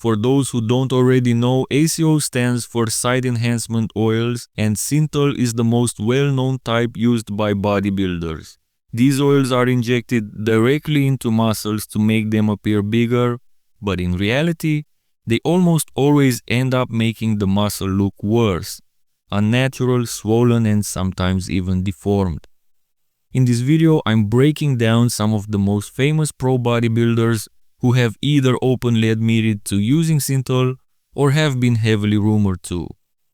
For those who don't already know, SEO stands for Side Enhancement Oils, and Synthol is the most well-known type used by bodybuilders. These oils are injected directly into muscles to make them appear bigger, but in reality, they almost always end up making the muscle look worse, unnatural, swollen, and sometimes even deformed. In this video, I'm breaking down some of the most famous pro bodybuilders who have either openly admitted to using Synthol or have been heavily rumored to.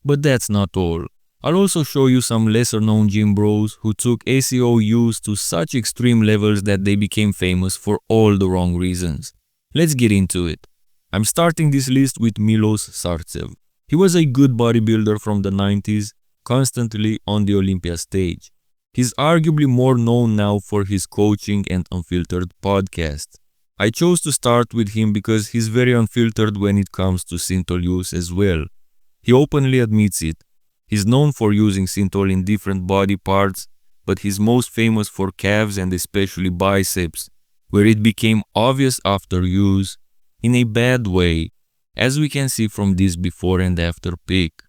But that's not all. I'll also show you some lesser known gym bros who took SEO use to such extreme levels that they became famous for all the wrong reasons. Let's get into it. I'm starting this list with Milos Sarcev. He was a good bodybuilder from the 90s, constantly on the Olympia stage. He's arguably more known now for his coaching and unfiltered podcast. I chose to start with him because he's very unfiltered when it comes to Synthol use as well. He openly admits it. He's known for using Synthol in different body parts, but he's most famous for calves and especially biceps, where it became obvious after use, in a bad way, as we can see from this before and after pic.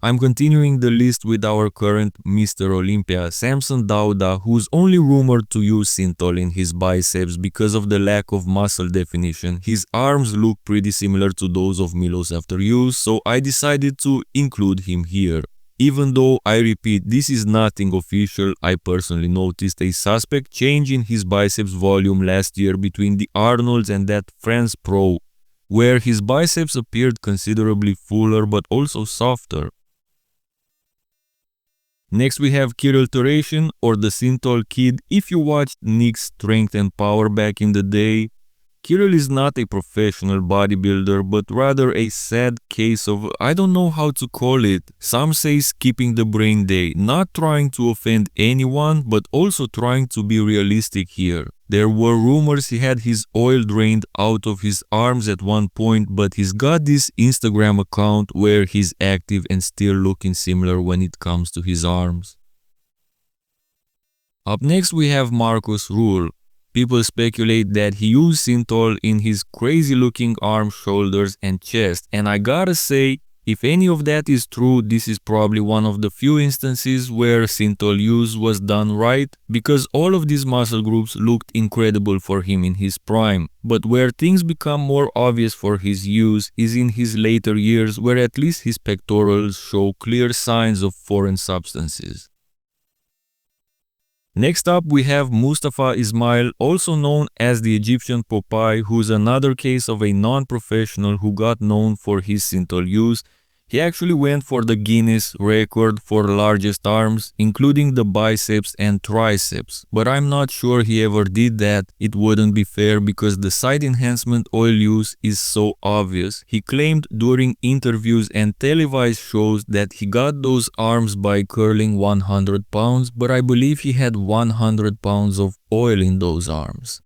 I'm continuing the list with our current Mr. Olympia, Samson Dauda, who's only rumored to use Synthol in his biceps because of the lack of muscle definition. His arms look pretty similar to those of Milos after use, so I decided to include him here. Even though, I repeat, this is nothing official, I personally noticed a suspect change in his biceps volume last year between the Arnold's and that France Pro, where his biceps appeared considerably fuller but also softer. Next we have Kirill Tereshchin, or the Synthol Kid. If you watched Nick's Strength and Power back in the day, Kirill is not a professional bodybuilder, but rather a sad case of, I don't know how to call it, some say skipping the brain day, not trying to offend anyone, but also trying to be realistic here. There were rumors he had his oil drained out of his arms at one point, but he's got this Instagram account where he's active and still looking similar when it comes to his arms. Up next we have Marcus Ruhl. People speculate that he used Synthol in his crazy looking arms, shoulders and chest, and I gotta say, if any of that is true, this is probably one of the few instances where Synthol use was done right, because all of these muscle groups looked incredible for him in his prime. But where things become more obvious for his use is in his later years, where at least his pectorals show clear signs of foreign substances. Next up we have Mustafa Ismail, also known as the Egyptian Popeye, who's another case of a non-professional who got known for his Synthol use. He actually went for the Guinness record for largest arms, including the biceps and triceps, but I'm not sure he ever did that. It wouldn't be fair because the side enhancement oil use is so obvious. He claimed during interviews and televised shows that he got those arms by curling 100 pounds, but I believe he had 100 pounds of oil in those arms.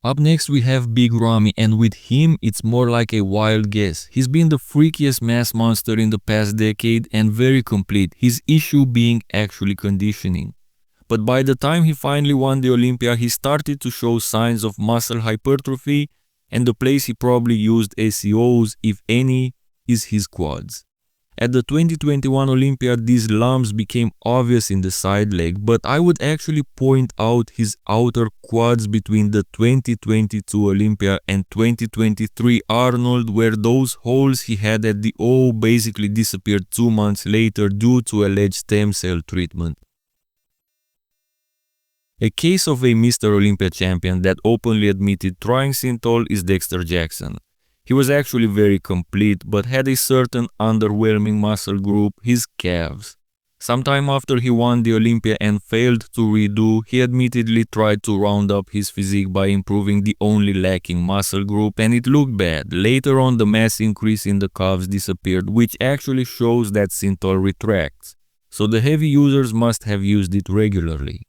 Up next we have Big Ramy, and with him it's more like a wild guess. He's been the freakiest mass monster in the past decade and very complete, his issue being actually conditioning. But by the time he finally won the Olympia, he started to show signs of muscle hypertrophy, and the place he probably used SEOs, if any, is his quads. At the 2021 Olympia, these lumps became obvious in the side leg, but I would actually point out his outer quads between the 2022 Olympia and 2023 Arnold, where those holes he had at the O basically disappeared 2 months later due to alleged stem cell treatment. A case of a Mr. Olympia champion that openly admitted trying Synthol is Dexter Jackson. He was actually very complete, but had a certain underwhelming muscle group, his calves. Sometime after he won the Olympia and failed to redo, he admittedly tried to round up his physique by improving the only lacking muscle group, and it looked bad. Later on, the mass increase in the calves disappeared, which actually shows that Synthol retracts. So the heavy users must have used it regularly.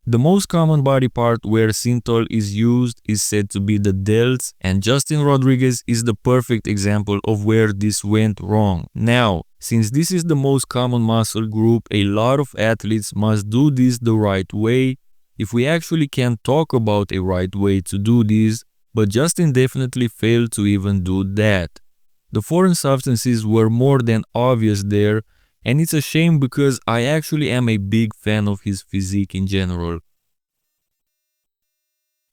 The most common body part where Synthol is used is said to be the delts, and Justin Rodriguez is the perfect example of where this went wrong. Now, since this is the most common muscle group, a lot of athletes must do this the right way if we actually can talk about a right way to do this, but Justin definitely failed to even do that. The foreign substances were more than obvious there, and it's a shame because I actually am a big fan of his physique in general.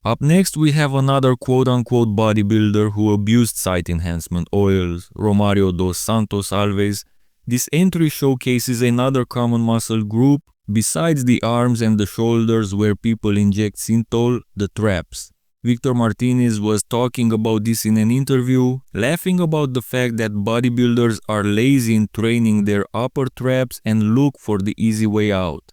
Up next we have another quote-unquote bodybuilder who abused site enhancement oils, Romario dos Santos Alves. This entry showcases another common muscle group besides the arms and the shoulders where people inject Synthol, the traps. Victor Martinez was talking about this in an interview, laughing about the fact that bodybuilders are lazy in training their upper traps and look for the easy way out.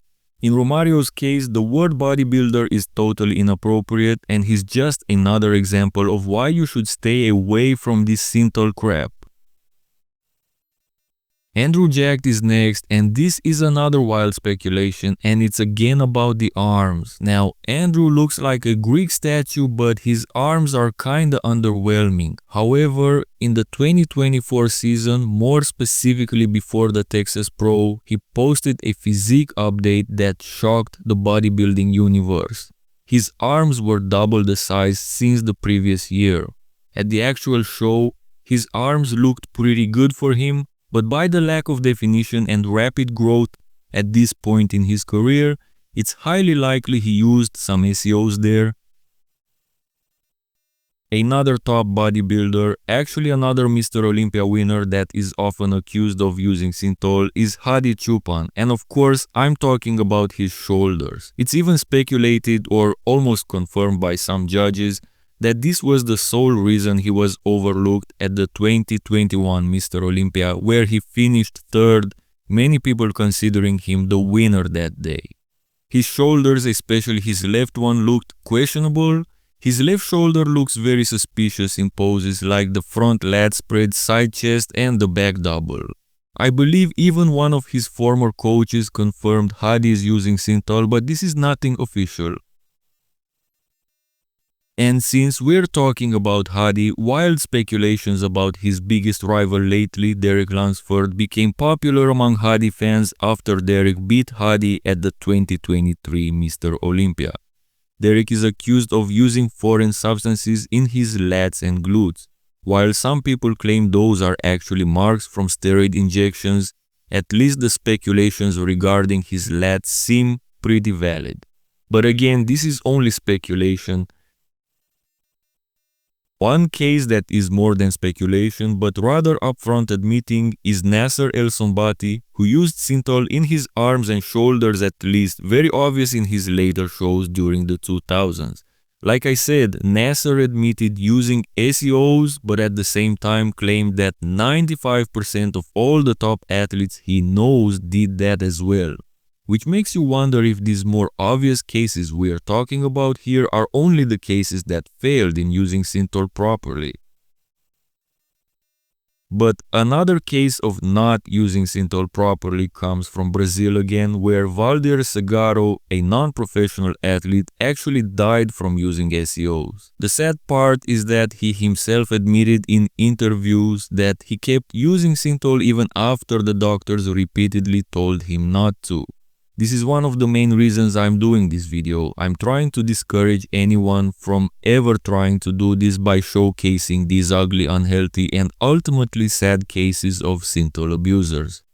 In Romario's case, the word bodybuilder is totally inappropriate, and he's just another example of why you should stay away from this Synthol crap. Andrew Jacked is next, and this is another wild speculation, and it's again about the arms. Now, Andrew looks like a Greek statue, but his arms are kinda underwhelming. However, in the 2024 season, more specifically before the Texas Pro, he posted a physique update that shocked the bodybuilding universe. His arms were double the size since the previous year. At the actual show, his arms looked pretty good for him, but by the lack of definition and rapid growth at this point in his career, it's highly likely he used some SEOs there. Another top bodybuilder, actually another Mr. Olympia winner that is often accused of using Synthol, is Hadi Choopan, and of course I'm talking about his shoulders. It's even speculated or almost confirmed by some judges that this was the sole reason he was overlooked at the 2021 Mr. Olympia, where he finished third, many people considering him the winner that day. His shoulders, especially his left one, looked questionable. His left shoulder looks very suspicious in poses like the front lat spread, side chest and the back double. I believe even one of his former coaches confirmed Hadi is using Synthol, but this is nothing official. And since we're talking about Hadi, wild speculations about his biggest rival lately, Derek Lunsford, became popular among Hadi fans after Derek beat Hadi at the 2023 Mr. Olympia. Derek is accused of using foreign substances in his lats and glutes. While some people claim those are actually marks from steroid injections, at least the speculations regarding his lats seem pretty valid. But again, this is only speculation. One case that is more than speculation but rather upfront admitting is Nasser El Sonbaty, who used Synthol in his arms and shoulders, at least very obvious in his later shows during the 2000s. Like I said, Nasser admitted using SEOs, but at the same time claimed that 95% of all the top athletes he knows did that as well. Which makes you wonder if these more obvious cases we are talking about here are only the cases that failed in using Synthol properly. But another case of not using Synthol properly comes from Brazil again, where Valdir Segaro, a non-professional athlete, actually died from using SEOs. The sad part is that he himself admitted in interviews that he kept using Synthol even after the doctors repeatedly told him not to. This is one of the main reasons I'm doing this video. I'm trying to discourage anyone from ever trying to do this by showcasing these ugly, unhealthy, and ultimately sad cases of Synthol abusers.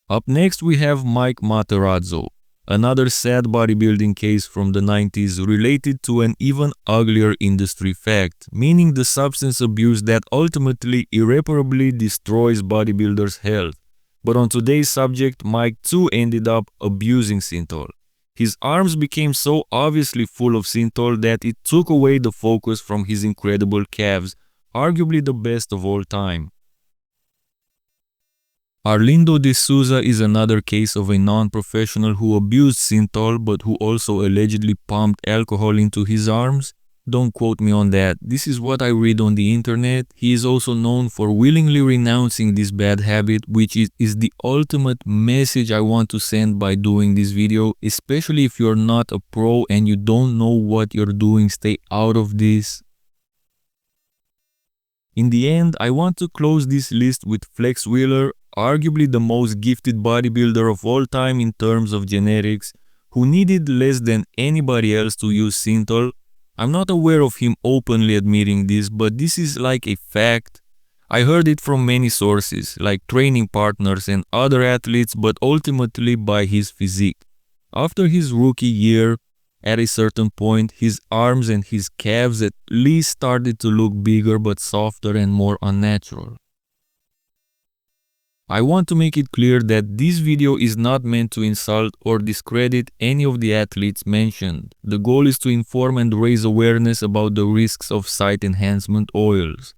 Up next we have Mike Matarazzo, another sad bodybuilding case from the 90s related to an even uglier industry fact, meaning the substance abuse that ultimately irreparably destroys bodybuilders' health. But on today's subject, Mike too ended up abusing Synthol. His arms became so obviously full of Synthol that it took away the focus from his incredible calves, arguably the best of all time. Arlindo de Souza is another case of a non-professional who abused Synthol but who also allegedly pumped alcohol into his arms. Don't quote me on that. This is what I read on the internet. He is also known for willingly renouncing this bad habit, which is the ultimate message I want to send by doing this video. Especially if you're not a pro and you don't know what you're doing, stay out of this. In the end, I want to close this list with Flex Wheeler, arguably the most gifted bodybuilder of all time in terms of genetics, who needed less than anybody else to use Synthol. I'm not aware of him openly admitting this, but this is like a fact. I heard it from many sources, like training partners and other athletes, but ultimately by his physique. After his rookie year, at a certain point, his arms and his calves at least started to look bigger but softer and more unnatural. I want to make it clear that this video is not meant to insult or discredit any of the athletes mentioned. The goal is to inform and raise awareness about the risks of site enhancement oils.